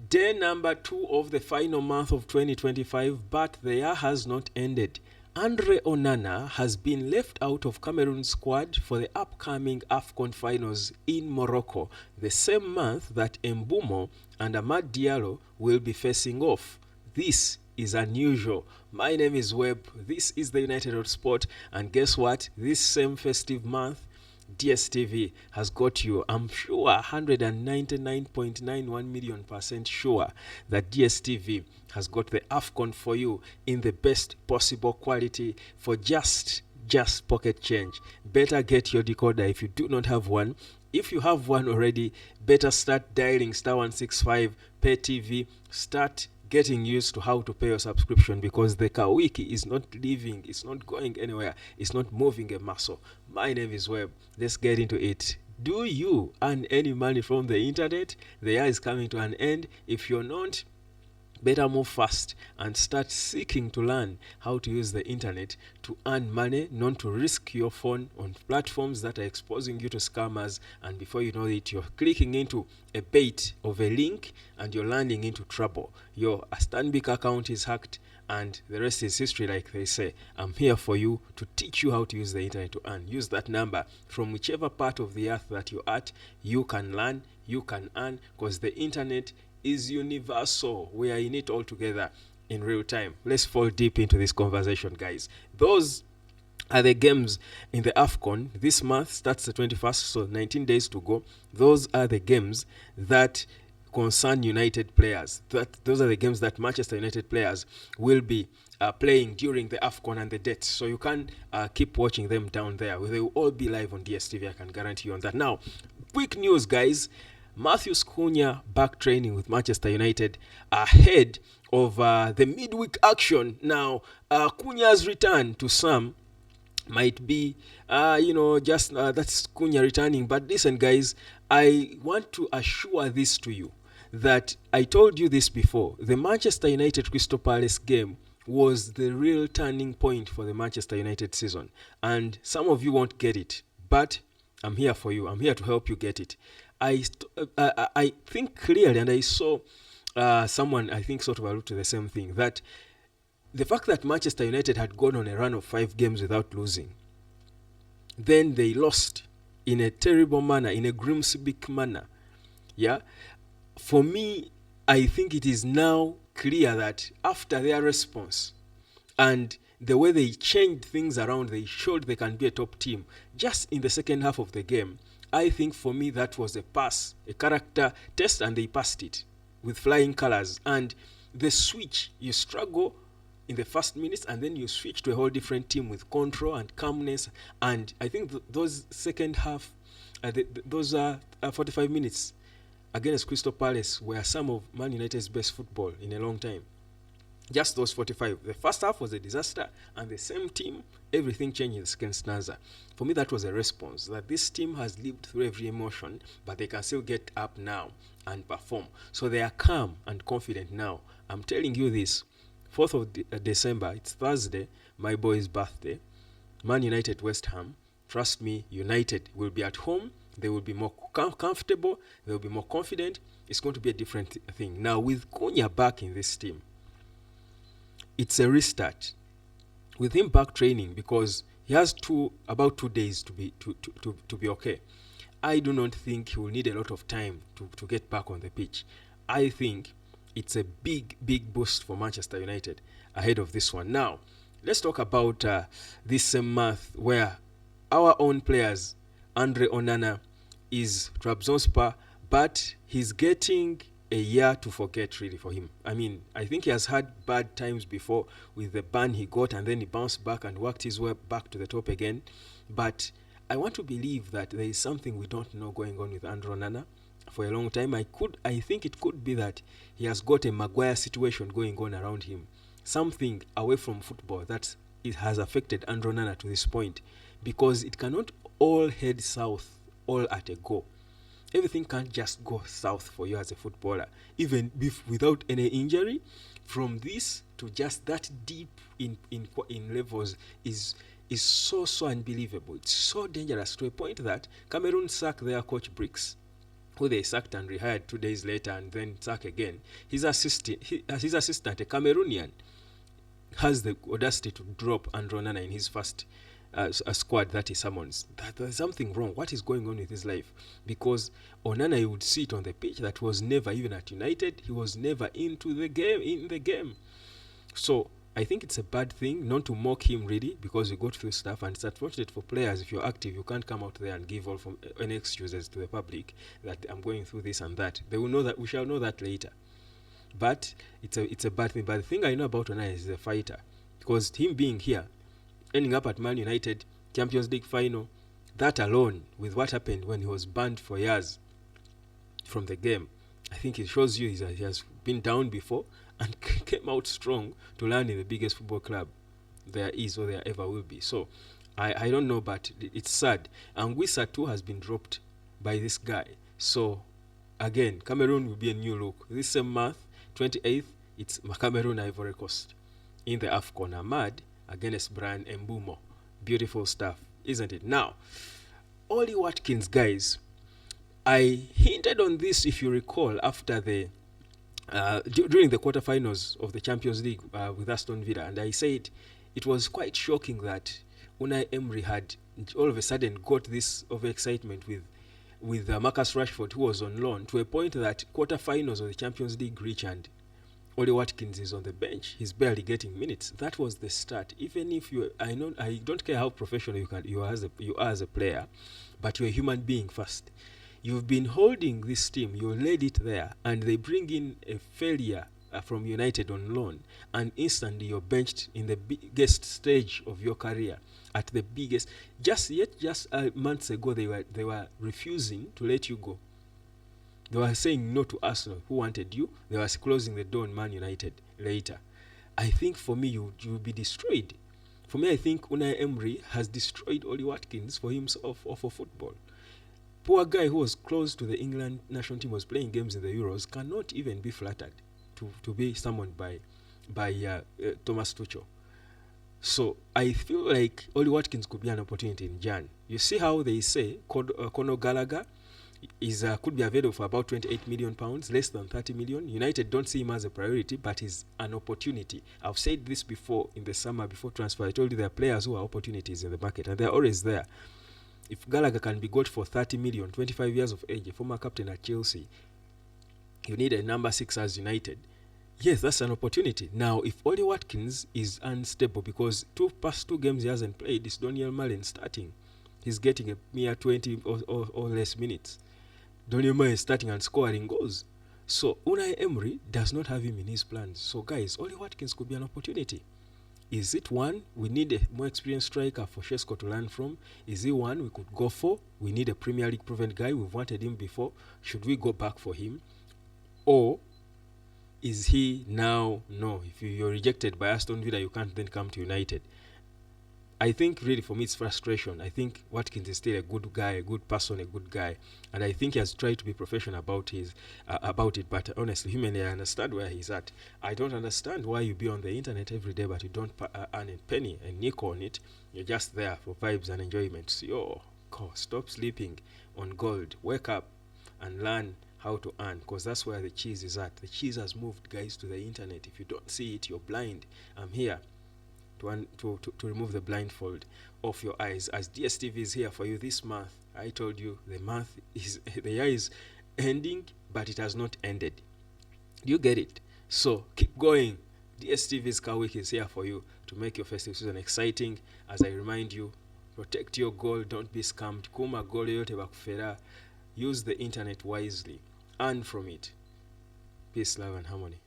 Day number 2 of the final month of 2025, but the year has not ended. Andre Onana has been left out of Cameroon's squad for the upcoming AFCON finals in Morocco, the same month that Mbumo and Amad Diallo will be facing off. This is unusual. My name is Webb, this is the United Road Sport, and guess what? This same festive month, DSTV has got you. I'm sure 199.91 million% sure that DSTV has got the AFCON for you in the best possible quality for just pocket change. Better get your decoder if you do not have one. If you have one already, better start dialing *165 pay TV. Start getting used to how to pay your subscription, because the Kawiki is not leaving, it's not going anywhere, it's not moving a muscle. My name is Webb. Let's get into it. Do you earn any money from the internet? The year is coming to an end. If you're not, better move fast and start seeking to learn how to use the internet to earn money, not to risk your phone on platforms that are exposing you to scammers, and before you know it, you're clicking into a bait of a link and you're landing into trouble. Your Stanbic account is hacked and the rest is history, like they say. I'm here for you to teach you how to use the internet to earn. Use that number from whichever part of the earth that you're at. You can learn, you can earn, because the internet is universal. We are in it all together in real time. Let's fall deep into this conversation, guys. Those are the games in the AFCON. This month starts the 21st, so 19 days to go. Those are the games that concern United players. Those are the games that Manchester United players will be playing during the AFCON and the dates. So you can keep watching them down there. They will all be live on DSTV. I can guarantee you on that. Now, quick news, guys. Cunha back training with Manchester United ahead of the midweek action. Now, Cunha's return to some might be, that's Cunha returning. But listen, guys, I want to assure this to you, that I told you this before. The Manchester United Crystal Palace game was the real turning point for the Manchester United season. And some of you won't get it, but I'm here for you. I'm here to help you get it. I think clearly, and I saw someone, I think, sort of allude to the same thing, that the fact that Manchester United had gone on a run of 5 games without losing, then they lost in a terrible manner, in a Grimsby manner. Yeah, for me, I think it is now clear that after their response and the way they changed things around, they showed they can be a top team just in the second half of the game. I think for me that was a pass, a character test, and they passed it with flying colors. And the switch, you struggle in the first minutes and then you switch to a whole different team with control and calmness. And I think those second half, those 45 minutes against Crystal Palace were some of Man United's best football in a long time. Just those 45. The first half was a disaster, and the same team, everything changed in the second stanza. For me, that was a response that this team has lived through every emotion, but they can still get up now and perform. So they are calm and confident now. I'm telling you this, 4th of December, it's Thursday, my boy's birthday, Man United West Ham. Trust me, United will be at home. They will be more comfortable. They will be more confident. It's going to be a different thing. Now, with Cunha back in this team, it's a restart with him back training, because he has about 2 days to be okay. I do not think he will need a lot of time to get back on the pitch. I think it's a big boost for Manchester United ahead of this one. Now, let's talk about this same month where our own players, Andre Onana, is Trabzonspor, but he's getting a year to forget, really, for him. I mean, I think he has had bad times before with the ban he got, and then he bounced back and worked his way back to the top again. But I want to believe that there is something we don't know going on with Andre Onana for a long time. I think it could be that he has got a Maguire situation going on around him. Something away from football that it has affected Andre Onana to this point, because it cannot all head south all at a go. Everything can't just go south for you as a footballer, even without any injury. From this to just that deep in levels is so unbelievable. It's so dangerous to a point that Cameroon sacked their coach Bricks who they sacked and rehired 2 days later and then sack again. His assistant, a Cameroonian, has the audacity to drop Onana in his first squad that he summons. There's something wrong. What is going on with his life? Because Onana, you would see it on the pitch, that was never even at United. He was never into the game, So I think it's a bad thing not to mock him really, because we got through stuff, and it's unfortunate for players. If you're active, you can't come out there and give all from any excuses to the public that I'm going through this and that. They will know that. We shall know that later. But it's a bad thing. But the thing I know about Onana is a fighter, because him being here, ending up at Man United, Champions League final, that alone, with what happened when he was banned for years from the game, I think it shows you he has been down before and came out strong to land in the biggest football club there is or there ever will be. So I don't know, but it's sad. And Wissa too has been dropped by this guy. So again, Cameroon will be a new look. This same month, 28th, it's Cameroon Ivory Coast in the AFCON. Ahmad against Brian Mbumo. Beautiful stuff, isn't it? Now, Oli Watkins, guys, I hinted on this, if you recall, after the during the quarterfinals of the Champions League with Aston Villa, and I said it was quite shocking that Unai Emery had all of a sudden got this overexcitement with Marcus Rashford, who was on loan, to a point that quarterfinals of the Champions League reach and Oli Watkins is on the bench. He's barely getting minutes. That was the start. Even if I don't care how professional you are as a player, but you're a human being first. You've been holding this team, you laid it there, and they bring in a failure from United on loan, and instantly you're benched in the biggest stage of your career, at the biggest. Just months ago, they were refusing to let you go. They were saying no to Arsenal, who wanted you. They were closing the door on Man United later. I think for me, you'll be destroyed. For me, I think Unai Emery has destroyed Oli Watkins for himself or for football. Poor guy who was close to the England national team, was playing games in the Euros, cannot even be flattered to be summoned by Thomas Tuchel. So I feel like Oli Watkins could be an opportunity in Jan. You see how they say Conor Gallagher could be available for about £28 million, less than 30 million. United don't see him as a priority, but he's an opportunity. I've said this before in the summer before transfer. I told you there are players who are opportunities in the market, and they're always there. If Gallagher can be got for 30 million, 25 years of age, a former captain at Chelsea, you need a number 6 as United. Yes, that's an opportunity. Now, if Oli Watkins is unstable, because past two games he hasn't played, it's Daniel Malen starting. He's getting a mere 20 or less minutes. Daniel Malen is starting and scoring goals. So Unai Emery does not have him in his plans. So guys, Oli Watkins could be an opportunity. Is it one we need a more experienced striker for Shesko to learn from? Is it one we could go for? We need a Premier League proven guy. We've wanted him before. Should we go back for him? Or is he now? No, if you're rejected by Aston Villa, you can't then come to United. I think really for me it's frustration. I think Watkins is still a good guy, a good person, a good guy, and I think he has tried to be professional about it. But honestly, humanly, I understand where he's at. I don't understand why you be on the internet every day, but you don't earn a penny and nickel on it. You're just there for vibes and enjoyment. Yo, stop sleeping on gold. Wake up and learn how to earn, because that's where the cheese is at. The cheese has moved, guys, to the internet. If you don't see it, you're blind. I'm here to remove the blindfold off your eyes, as DSTV is here for you this month. I told you the year is ending, but it has not ended. You get it? So keep going. DSTV's Car Week is here for you to make your festive season exciting. As I remind you, protect your goal, don't be scammed. Kuma goal yote bakufera. Use the internet wisely. Earn from it. Peace, love, and harmony.